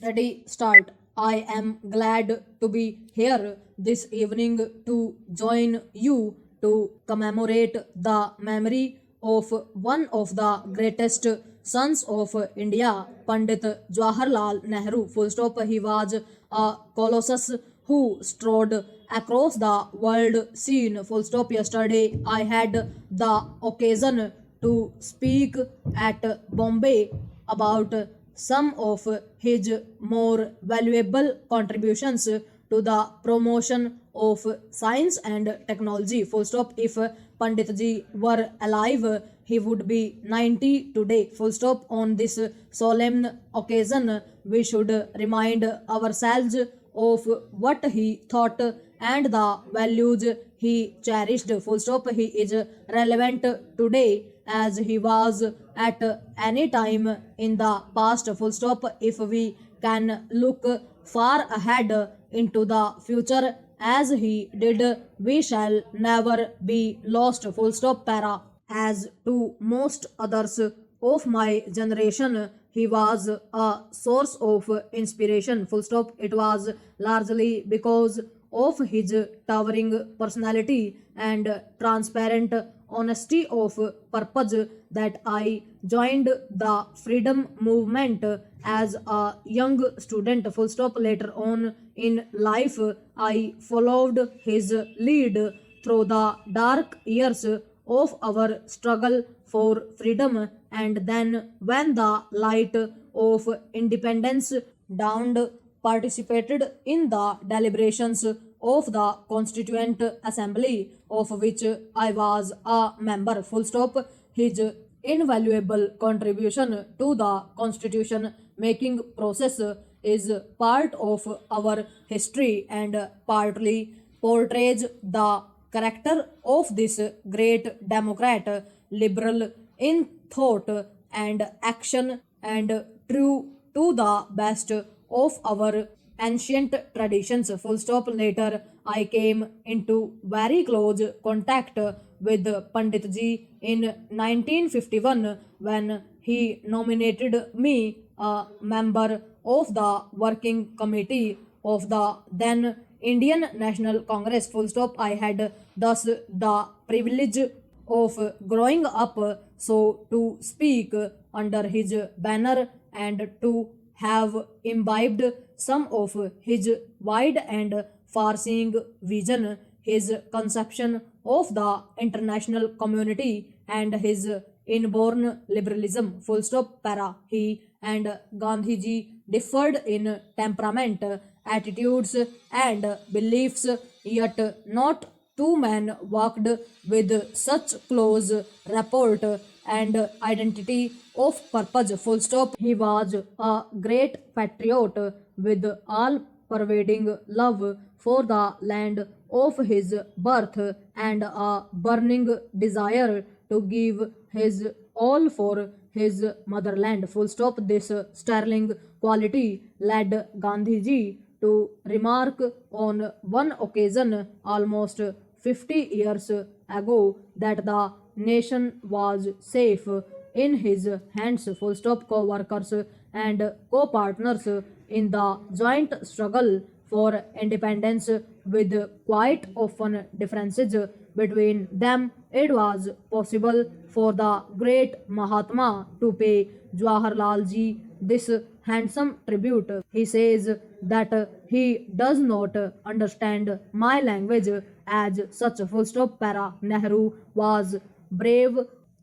Ready, start. I am glad to be here this evening to join you to commemorate the memory of one of the greatest sons of India, Pandit Jawaharlal Nehru. Full stop. He was a colossus who strode across the world scene. Full stop. Yesterday, I had the occasion to speak at Bombay about some of his more valuable contributions to the promotion of science and technology. Full stop. If Panditji were alive, he would be 90 today. Full stop. On this solemn occasion, we should remind ourselves of what he thought and the values he cherished. Full stop. He is relevant today as he was at any time in the past. Full stop. If we can look far ahead into the future as he did, we shall never be lost. Full stop. Para. As to most others of my generation, he was a source of inspiration. Full stop. It was largely because of his towering personality and transparent honesty of purpose that I joined the freedom movement as a young student. Full stop. Later on in life, I followed his lead through the dark years of our struggle for freedom, and then when the light of independence dawned, participated in the deliberations of the Constituent Assembly, of which I was a member. Full stop. His invaluable contribution to the constitution making process is part of our history and partly portrays the character of this great democrat, liberal in thought and action, and true to the best of our ancient traditions. Full stop. Later, I came into very close contact with Panditji in 1951 when he nominated me a member of the working committee of the then Indian National Congress. Full stop. I had thus the privilege of growing up, so to speak, under his banner and to have imbibed some of his wide and far-seeing vision, his conception of the international community, and his inborn liberalism. Full stop. Para. He and Gandhiji differed in temperament, attitudes, and beliefs, yet not two men worked with such close rapport and identity of purpose. Full stop. He was a great patriot with all pervading love for the land of his birth and a burning desire to give his all for his motherland. Full stop. This sterling quality led Gandhiji to remark on one occasion almost 50 years ago that the nation was safe in his hands. Full stop. Co-workers and co-partners in the joint struggle for independence, with quite often differences between them, it was possible for the great Mahatma to pay Jawaharlal ji this handsome tribute. He says that he does not understand my language as such. Full stop. Para. Nehru was brave,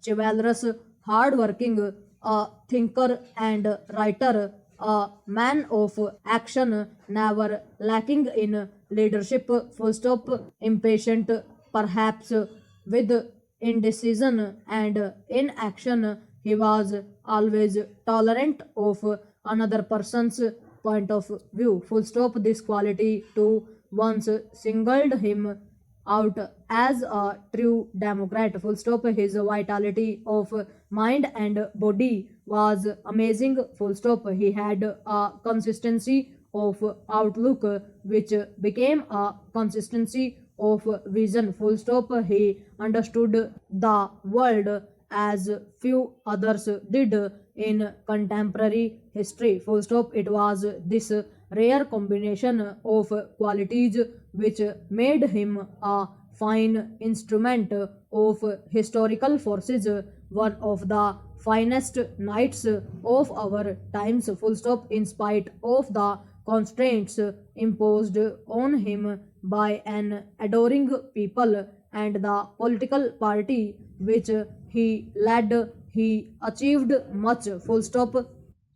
chivalrous, hardworking, a thinker and writer, a man of action, never lacking in leadership. Full stop. Impatient, perhaps with indecision and inaction, he was always tolerant of another person's point of view. Full stop. This quality too once singled him out as a true democrat. Full stop. His vitality of mind and body was amazing. Full stop. He had a consistency of outlook which became a consistency of vision. Full stop. He understood the world as few others did, in contemporary history. Full stop. It was this rare combination of qualities which made him a fine instrument of historical forces, one of the finest knights of our times. Full stop. In spite of the constraints imposed on him by an adoring people and the political party which he led, he achieved much. Full stop.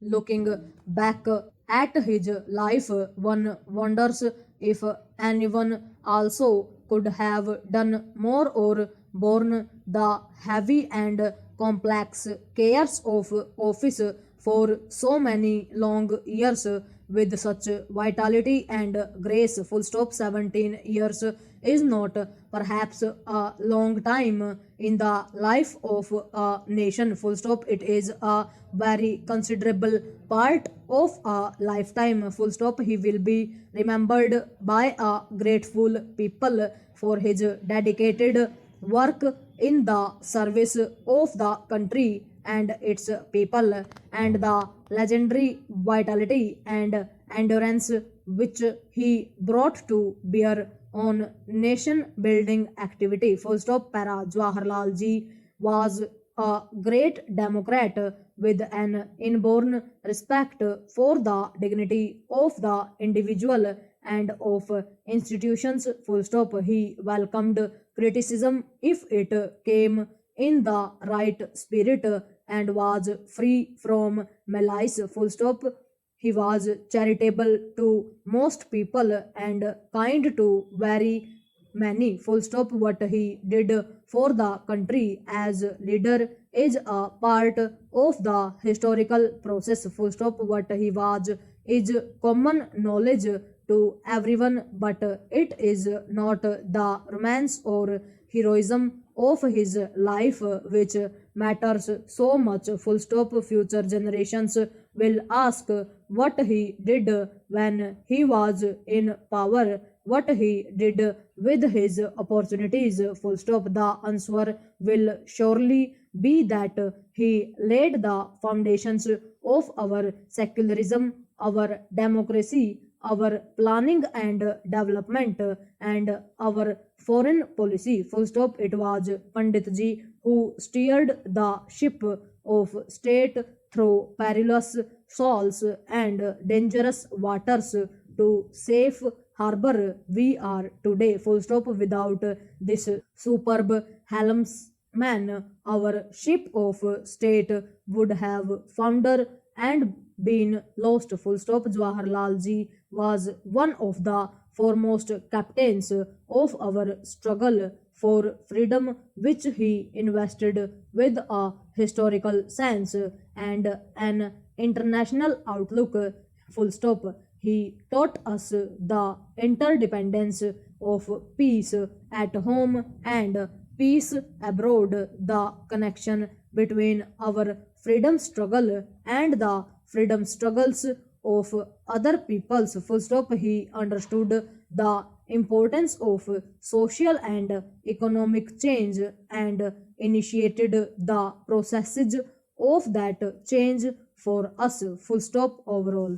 Looking back at his life, one wonders if anyone also could have done more or borne the heavy and complex cares of office for so many long years with such vitality and grace. Full stop. 17 years is not perhaps a long time in the life of a nation. Full stop. It is a very considerable part of a lifetime. Full stop. He will be remembered by a grateful people for his dedicated work in the service of the country and its people, and the legendary vitality and endurance which he brought to bear on nation building activity. Full stop. Para. Jawaharlal ji was a great democrat with an inborn respect for the dignity of the individual and of institutions. Full stop. He welcomed criticism if it came in the right spirit and was free from malice. Full stop. He was charitable to most people and kind to very many. Full stop. What he did for the country as leader is a part of the historical process. Full stop. What he was is common knowledge to everyone, but it is not the romance or heroism of his life which matters so much. Full stop. Future generations will ask what he did when he was in power, what he did with his opportunities. Full stop. The answer will surely be that he laid the foundations of our secularism, our democracy, our planning and development, and our foreign policy. Full stop. It was Pandit ji who steered the ship of state through perilous shoals and dangerous waters to safe harbor we are today. Full stop. Without this superb helmsman, our ship of state would have foundered and been lost. Full stop. Jawaharlal ji was one of the foremost captains of our struggle for freedom, which he invested with a historical sense and an international outlook. Full stop. He taught us the interdependence of peace at home and peace abroad, the connection between our freedom struggle and the freedom struggles of other peoples. Full stop. He understood the importance of social and economic change and initiated the processes of that change for us. Full stop. Overall.